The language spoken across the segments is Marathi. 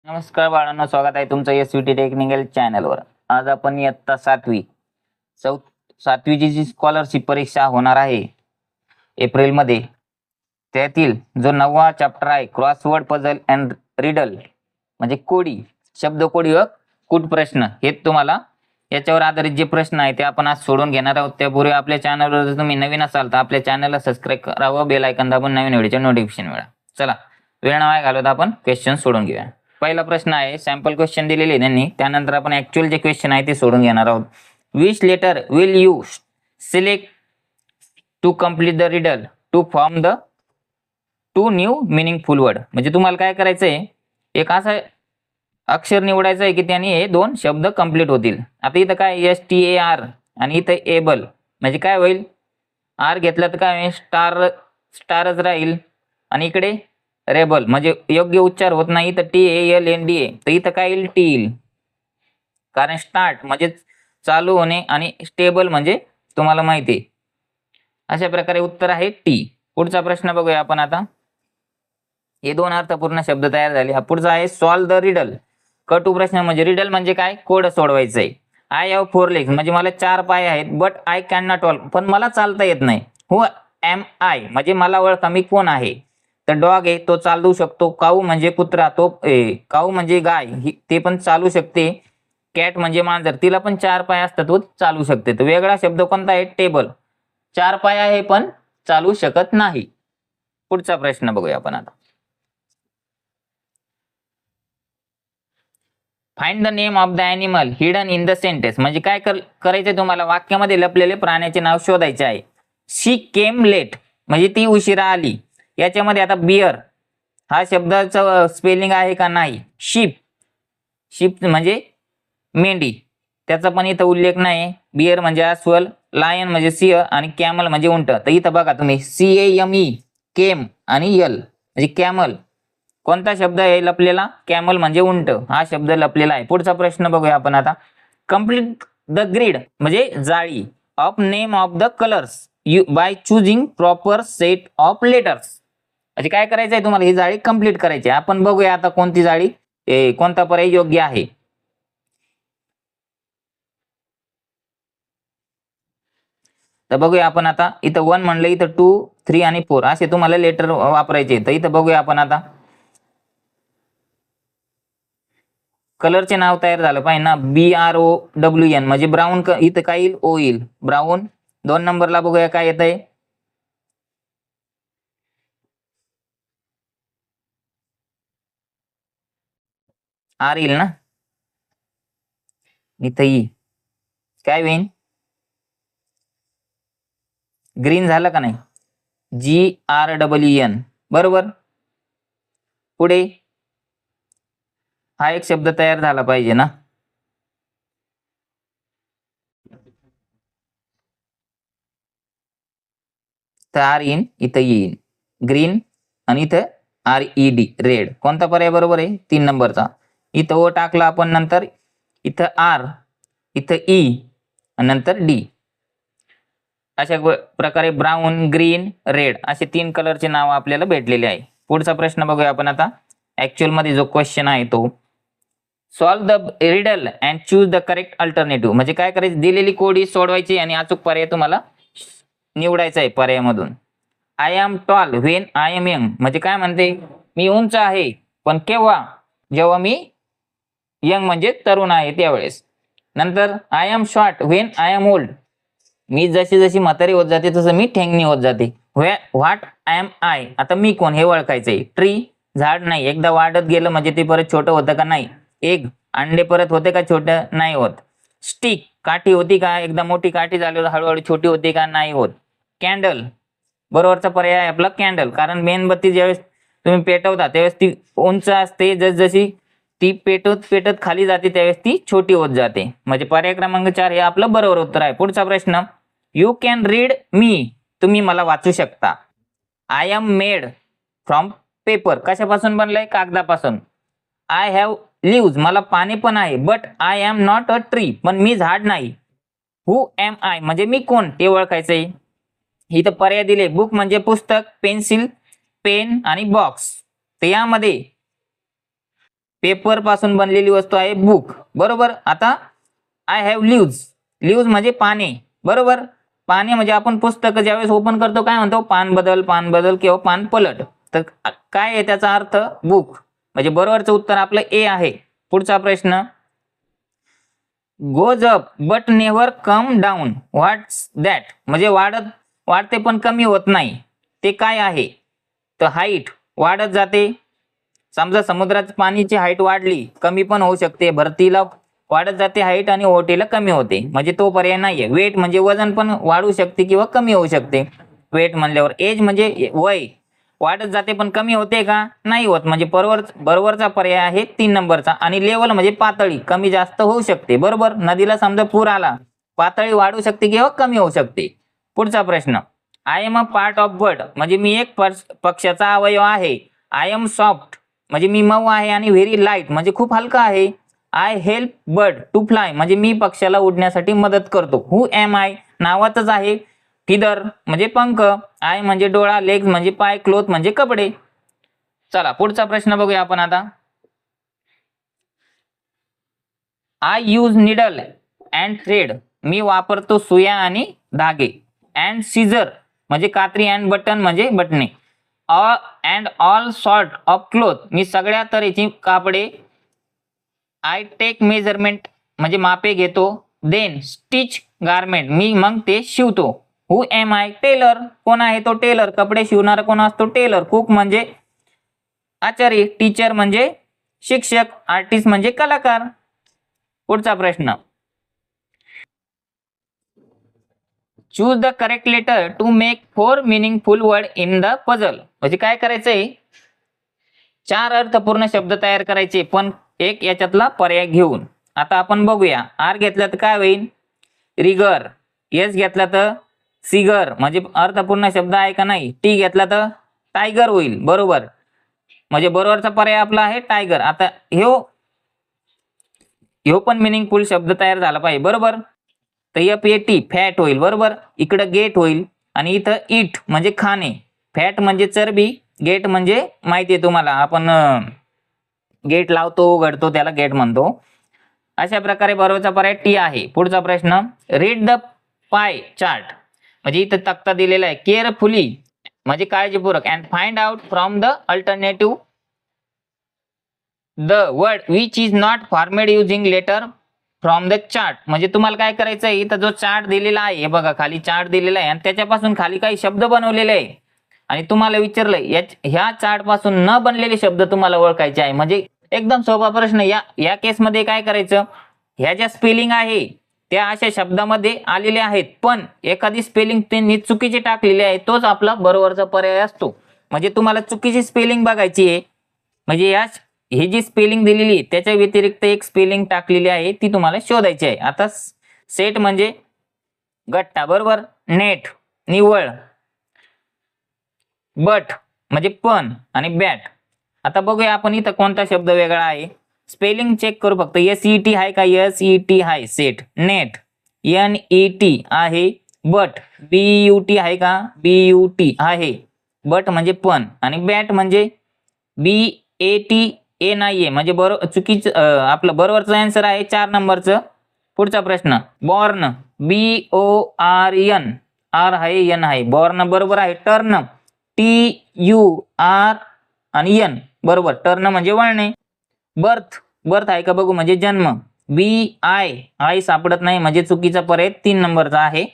नमस्कार बाळांनो, स्वागत आहे तुमचं एसवीटी टेक्निकल चॅनलवर। आज आपण इयत्ता सातवीची जी स्कॉलरशिप परीक्षा होणार आहे एप्रिलमध्ये, त्यातील जो 9वा चॅप्टर आहे क्रॉसवर्ड पझल अँड रिडल म्हणजे कोडी, शब्दकोडी व कूट प्रश्न, हे तुम्हाला याच्यावर आधारित जे प्रश्न आहे ते आपण आज सोडून घेणार आहोत। त्यापूर्वी आपल्या चॅनलवर जर तुम्ही नवीन असाल तर आपल्या चॅनलला सबस्क्राईब करा व बेल आयकॉन दाबून नवीन व्हिडिओचे नोटिफिकेशन मिळवा। चला वेळ न घालवता आपण क्वेश्चन सोडून घेऊया। पहिला प्रश्न आहे, सॅम्पल क्वेश्चन दिलेले आहे त्यांनी, त्यानंतर आपण ऍक्च्युअल जे क्वेश्चन आहे ते सोडून घेणार आहोत। Which letter will you select to complete the riddle to form the two new meaningful word, म्हणजे तुम्हाला काय करायचंय, एक असं अक्षर निवडायचं आहे की त्याने हे दोन शब्द कंप्लीट होतील। आता इथं काय STAR आणि इथं एबल, म्हणजे काय होईल, आर घेतलं तर काय स्टारच राहील, आणि इकडे रेबल म्हणजे योग्य उच्चार होत नाही तर TALNDA, तर इथं काय येईल, टी येईल, कारण स्टार्ट म्हणजे चालू होणे आणि स्टेबल म्हणजे तुम्हाला माहिती आहे। अशा प्रकारे उत्तर आहे टी। पुढचा प्रश्न बघूया आपण आता। हे दोन अर्थपूर्ण शब्द तयार झाले। हा पुढचा आहे सॉल्व द रिडल। कटू प्रश्न म्हणजे रिडल म्हणजे काय, कोड सोडवायचं आहे। आय हॅव 4 लेग्स म्हणजे मला 4 पाय आहेत, but I can not walk, पण मला चालता येत नाही। हु एम आय म्हणजे मला ओळखा मी कोण आहे, तर डॉग आहे तो चालू शकतो। काऊ म्हणजे कुत्रा, तो काऊ म्हणजे गाय, ते पण चालू शकते। कॅट म्हणजे मांजर, तिला पण 4 पाय असतात, तो चालू शकते। तर वेगळा शब्द कोणता आहे, टेबल, 4 पाय आहे पण चालू शकत नाही। पुढचा प्रश्न बघूया आपण आता। Find the name of the animal hidden in the sentence, म्हणजे काय करायचंय तुम्हाला, वाक्यामध्ये लपलेले प्राण्याचे नाव शोधायचे आहे। शी केम लेट म्हणजे ती उशिरा आली। याच्यामध्ये आता बियर हा शब्दाचं स्पेलिंग आहे का, नाही। शिप म्हणजे मेंढी, त्याचा पण इथं उल्लेख नाही। बियर म्हणजे अस्वल, लायन म्हणजे सिंह आणि कॅमल म्हणजे उंट। तर इथं बघा तुम्ही CAME केम आणि यल म्हणजे कॅमल, कोणता शब्द आहे लपलेला, कॅमल म्हणजे उंट, हा शब्द लपलेला आहे। पुढचा प्रश्न बघूया आपण आता। कंप्लीट द ग्रीड म्हणजे जाळी of name of the colours by choosing proper set of letters, म्हणजे काय करायचं आहे तुम्हाला, ही जाळी कंप्लीट करायची आहे। आपण बघूया आता कोणती जाळी, कोणता पर्याय योग्य आहे। तर बघूया आपण आता, इथं 1 म्हणलं, इथं 2, 3 आणि 4 असे तुम्हाला लेटर वापरायचे। तर इथं बघूया आपण आता, कलरचे नाव तयार झालं पाहिजे ना, BROWN म्हणजे ब्राऊन, इथं काय येईल, ओ येईल, ब्राऊन। 2 नंबरला बघूया काय येत आहे, आर येईल ना, इथं काय होईल, ग्रीन झालं का नाही, GREEN, बरोबर। पुढे हा एक शब्द तयार झाला पाहिजे ना, तर आर येईन, इथं येईन ग्रीन, आणि इथं RED रेड, कोणता पर्याय बरोबर आहे, 3 नंबरचा। इथं ओ टाकला आपण, नंतर इथं आर, इथं E आणि नंतर D। अशा प्रकारे ब्राऊन, ग्रीन, रेड असे 3 कलरचे नाव आपल्याला भेटलेले आहे। पुढचा प्रश्न बघूया आपण आता। ऍक्च्युअल मध्ये जो क्वेश्चन आहे तो, solve the riddle and choose the correct alternative, म्हणजे काय करायचं, दिलेली कोडी सोडवायची आणि अचूक पर्याय तुम्हाला निवडायचा आहे पर्यायामधून। I am tall when I am young म्हणजे काय म्हणते, मी उंच आहे पण केव्हा, जेव्हा मी यंग म्हणजे तरुण आहे त्यावेळेस। नंतर I am short when I am old, मी जशी जशी म्हातारी होत जाते तसं मी ठेंगणी होत जाते। व्हॉट आय एम आय, आता मी कोण हे ओळखायचंय। ट्री झाड नाही, एकदा वाढत गेलं म्हणजे ते परत छोटं होतं का, नाही। एग अंडे परत होते का, छोटं नाही होत। स्टिक काठी होती का, एकदा मोठी काठी झाल्यावर हळूहळू छोटी होती का, नाही होत। कॅन्डल बरोबरचा पर्याय आहे आपला कॅन्डल, कारण मेणबत्ती ज्यावेळेस तुम्ही पेटवता त्यावेळेस ती उंच असते, जसजशी ती पेटत पेटत खाली जाते त्यावेळेस ती छोटी होत जाते, म्हणजे पर्याय क्रमांक 4 हे आपलं बरोबर उत्तर आहे। पुढचा प्रश्न, यू कॅन रीड मी, तुम्ही मला वाचू शकता। I am made from paper, कशापासून बनलंय, कागदापासून। आय हॅव लिव्ज मला पाणी पण आहे, but I am not a tree, पण मी झाड नाही। हु एम आय म्हणजे मी कोण ते ओळखायचंय। इथं पर्याय दिले, बुक म्हणजे पुस्तक, पेन्सिल, पेन आणि बॉक्स। तर यामध्ये पेपर पासून बनलेली वस्तू आहे बुक, बरोबर. आता आय हॅव लिव्ज, लिव्ज म्हणजे पाने, बरोबर. पाने म्हणजे आपण पुस्तक ज्यावेळेस ओपन करतो काय म्हणतो, पान बदल किंवा पान पलट. तर काय आहे त्याचा अर्थ, बुक. म्हणजे बरोबरचं उत्तर आपलं ए आहे. पुढचा प्रश्न, goes up but never come down, what's that. म्हणजे वाढते पण कमी होत नाही, ते काय आहे. तर हाईट, वाढत जाते. समजा समुद्रात पाण्याची हाईट वाढली, कमी पण होऊ शकते. भरतीला वाढत जाते हाईट आणि ओहोटीला कमी होते, म्हणजे तो पर्याय नाहीये. वेट म्हणजे वजन पण वाढू शकते किंवा कमी होऊ शकते वेट म्हणल्यावर. एज म्हणजे वय, वाढत जाते पण कमी होते का, नाही होत, म्हणजे बरोबरचा पर्याय आहे 3 नंबरचा. आणि लेवल म्हणजे पातळी, कमी जास्त होऊ शकते, बरोबर. नदीला समजा पूर आला, पातळी वाढू शकते किंवा कमी होऊ शकते. पुढचा प्रश्न, I am a part of bird, म्हणजे मी एक पक्षाचा अवयव आहे. आय एम सॉफ्ट म्हणजे मी मऊ आहे. आणि व्हेरी लाईट म्हणजे खूप हलका आहे. I help bird to fly म्हणजे मी पक्षाला उडण्यासाठी मदत करतो. हु एम आय नावातच आहे. फिदर म्हणजे पंख, आय म्हणजे डोळा, लेग्स म्हणजे पाय, क्लोथ म्हणजे कपडे. चला पुढचा प्रश्न बघूया आपण आता. I use needle and thread, मी वापरतो सुया आणि धागे. अँड सीझर म्हणजे कात्री, अँड बटन म्हणजे बटणे. And all sort of cloth, मी सगळ्या तऱ्हेची कापडे. आय टेक मेजरमेंट म्हणजे मापे घेतो. देन स्टिच गारमेंट, मी मग ते शिवतो. हु एम आय टेलर, कोण आहे तो टेलर, कपडे शिवणारा कोण असतो, टेलर. कुक म्हणजे आचारी, टीचर म्हणजे शिक्षक, आर्टिस्ट म्हणजे कलाकार. पुढचा प्रश्न, choose the correct letter to make 4 meaningful word in the puzzle. म्हणजे काय करायचंय, 4 अर्थपूर्ण शब्द तयार करायचे, पण एक याच्यातला पर्याय घेऊन. आता आपण बघूया. आर घेतला तर काय होईल, रिगर. एस घेतला तर सिगर म्हणजे अर्थपूर्ण शब्द आहे का नाही. टी घेतला तर टायगर होईल, बरोबर. म्हणजे बरोबरचा पर्याय आपला आहे टायगर. आता ह्यो पण मिनिंगफुल शब्द तयार झाला पाहिजे, बरोबर. तर एफ ए टी फॅट होईल, बरोबर. इकडं गेट होईल आणि इथं इट म्हणजे खाणे. फॅट म्हणजे चरबी, गेट म्हणजे माहिती आहे तुम्हाला, आपण गेट लावतो उघडतो त्याला गेट म्हणतो. अशा प्रकारे बरोबरचा पर्याय टी आहे. पुढचा प्रश्न, रीड द पाय चार्ट म्हणजे इथं तक्ता दिलेला आहे. केअरफुली म्हणजे काळजीपूर्वक. And find out from the alternative the word which is not formed using letter from the chart. म्हणजे तुम्हाला काय करायचं आहे, इथं जो चार्ट दिलेला आहे, हे बघा खाली चार्ट दिलेला आहे आणि त्याच्यापासून खाली काही शब्द बनवलेले आहे आणि तुम्हाला विचारलंय ह्या चार्ट पासून न बनलेले शब्द तुम्हाला ओळखायचे आहे. म्हणजे एकदम सोपा प्रश्न. या केसमध्ये काय करायचं, ह्या ज्या स्पेलिंग आहे त्या अशा शब्दामध्ये आलेल्या आहेत, पण एखादी स्पेलिंग त्यांनी चुकीची टाकलेली आहे, तोच आपला बरोबरचा पर्याय असतो. म्हणजे तुम्हाला चुकीची स्पेलिंग बघायची आहे, म्हणजे ही जी स्पेलिंग दिलेली आहे त्याच्या व्यतिरिक्त एक स्पेलिंग टाकलेली आहे ती तुम्हाला शोधायची आहे. आता सेट म्हणजे गट्टा, बरोबर. नेट निव्वळ, बट म्हणजे पण आणि बॅट. आता बघूया आपण इथं कोणता शब्द वेगळा आहे. स्पेलिंग चेक करू फक्त. SET आहे का, SET आहे. सेट. नेट NET आहे. बट BUT आहे का, BUT आहे. बट म्हणजे पण आणि बॅट म्हणजे BAT नाहीये, म्हणजे बरोबर चुकीचं आपलं बरोबरचं आन्सर आहे 4 नंबरचं. पुढचा प्रश्न, बॉर्न BORN, आर आहे एन आहे, बॉर्न बरोबर आहे. टर्न TUR आणि एन बरोबर. टर्न म्हणजे वळणे. बर्थ बर्थ आहे का बघू, म्हणजे जन्म. BI सापडत नाही म्हणजे चुकीचा पर्याय 3 नंबरचा आहे.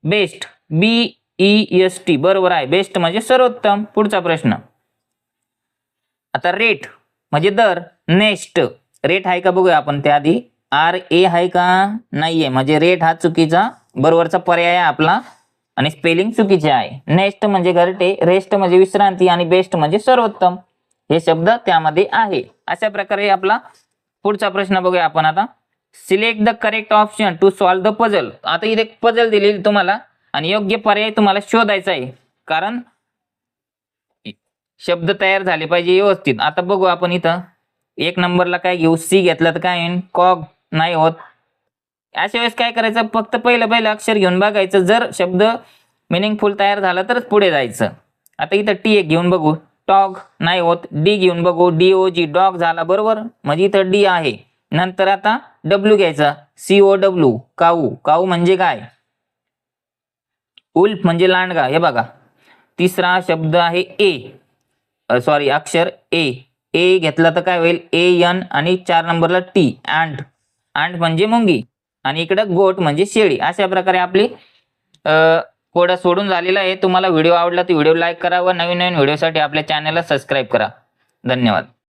बेस्ट BEST बरोबर आहे. बेस्ट म्हणजे सर्वोत्तम. पुढचा प्रश्न, आता रेट म्हणजे दर. नेक्स्ट रेट आहे का बघूया आपण त्याआधी. RA आहे का, नाहीये, म्हणजे रेट हा चुकीचा बरोबरचा पर्याय आहे आपला आणि स्पेलिंग चुकीचे आहे. नेक्स्ट म्हणजे घरटे, रेस्ट म्हणजे विश्रांती आणि बेस्ट म्हणजे सर्वोत्तम. हे शब्द त्यामध्ये आहे. अशा प्रकारे आपला पुढचा प्रश्न बघूया आपण आता. Select the correct option to solve the puzzle. आता इथे पझल दिलेली तुम्हाला आणि योग्य पर्याय तुम्हाला शोधायचा आहे, कारण शब्द तयार झाले पाहिजे व्यवस्थित. आता बघू आपण इथं 1 नंबरला काय घेऊ, सी घेतला तर काय येईल, कॉग नाही होत. अशा वेळेस काय करायचं, फक्त पहिलं अक्षर घेऊन बघायचं. जर शब्द मिनिंगफुल तयार झाला तरच पुढे जायचं. आता इथं टी एक घेऊन बघू. टॉग नाही होत, डी घेऊन बघू, DOG डॉग झाला बरोबर, म्हणजे इथं डी आहे. नंतर आता डब्ल्यू घ्यायचा, COW काऊ. काऊ म्हणजे काय? उल्फ म्हणजे लांडगा. हे बघा तिसरा शब्द आहे सॉरी अक्षर ए घेतला तर काय होईल AN आणि 4 नंबरला T अँट म्हणजे मुंगी आणि इकडं गोट म्हणजे शेळी. अशा प्रकारे आपली कोडा सोडून झालेला आहे. तुम्हाला व्हिडिओ आवडला तर व्हिडिओ लाईक करा व नवीन नवीन व्हिडिओसाठी आपल्या चॅनलला सबस्क्राईब करा. धन्यवाद.